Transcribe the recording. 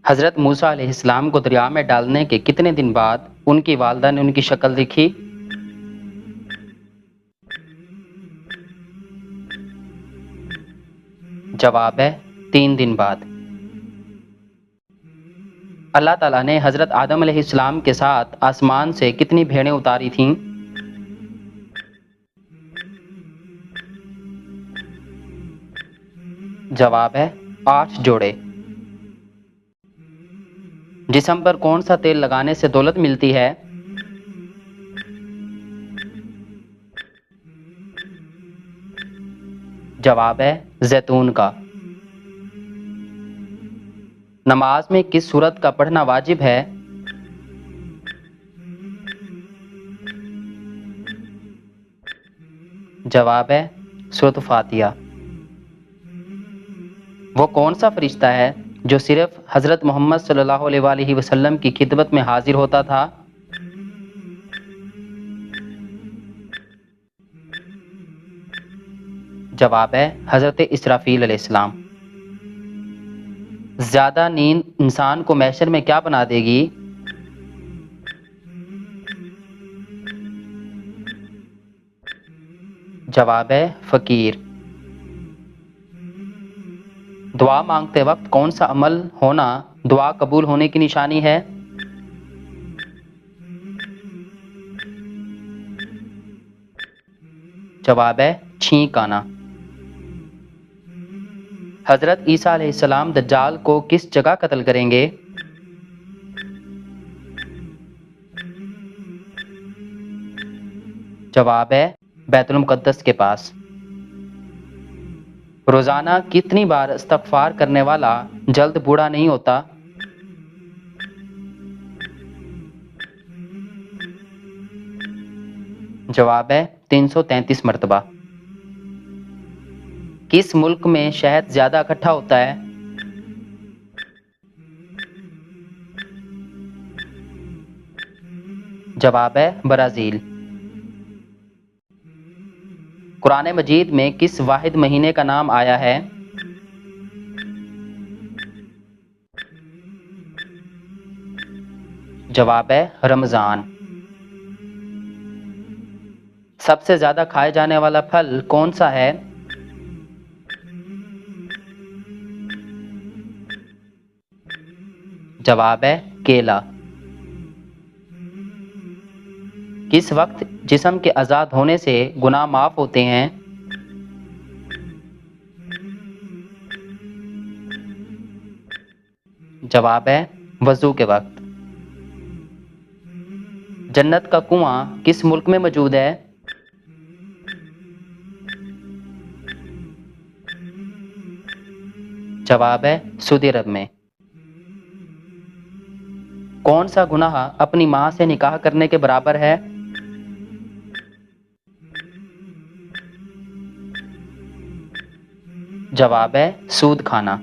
حضرت موسیٰ علیہ السلام کو دریا میں ڈالنے کے کتنے دن بعد ان کی والدہ نے ان کی شکل دیکھی؟ جواب ہے 3 دن بعد۔ اللہ تعالیٰ نے حضرت آدم علیہ السلام کے ساتھ آسمان سے کتنی بھیڑیں اتاری تھیں؟ جواب ہے 8 جوڑے۔ جسم پر کون سا تیل لگانے سے دولت ملتی ہے؟ جواب ہے زیتون کا۔ نماز میں کس سورت کا پڑھنا واجب ہے؟ جواب ہے سورۃ فاتحہ۔ وہ کون سا فرشتہ ہے جو صرف حضرت محمد صلی اللہ علیہ وآلہ وسلم کی خدمت میں حاضر ہوتا تھا؟ جواب ہے حضرت اسرافیل علیہ السلام۔ زیادہ نیند انسان کو محشر میں کیا بنا دے گی؟ جواب ہے فقیر۔ دعا مانگتے وقت کون سا عمل ہونا دعا قبول ہونے کی نشانی ہے؟ جواب ہے چھینک آنا۔ حضرت عیسیٰ علیہ السلام دجال کو کس جگہ قتل کریں گے؟ جواب ہے بیت المقدس کے پاس۔ روزانہ کتنی بار استغفار کرنے والا جلد بوڑھا نہیں ہوتا؟ جواب ہے 333 مرتبہ۔ کس ملک میں شہد زیادہ اکٹھا ہوتا ہے؟ جواب ہے برازیل۔ قرآن مجید میں کس واحد مہینے کا نام آیا ہے؟ جواب ہے رمضان۔ سب سے زیادہ کھائے جانے والا پھل کون سا ہے؟ جواب ہے کیلا۔ کس وقت جسم کے آزاد ہونے سے گناہ معاف ہوتے ہیں؟ جواب ہے وضو کے وقت۔ جنت کا کنواں کس ملک میں موجود ہے؟ جواب ہے سعودی عرب میں۔ کون سا گناہ اپنی ماں سے نکاح کرنے کے برابر ہے؟ جواب ہے سود کھانا۔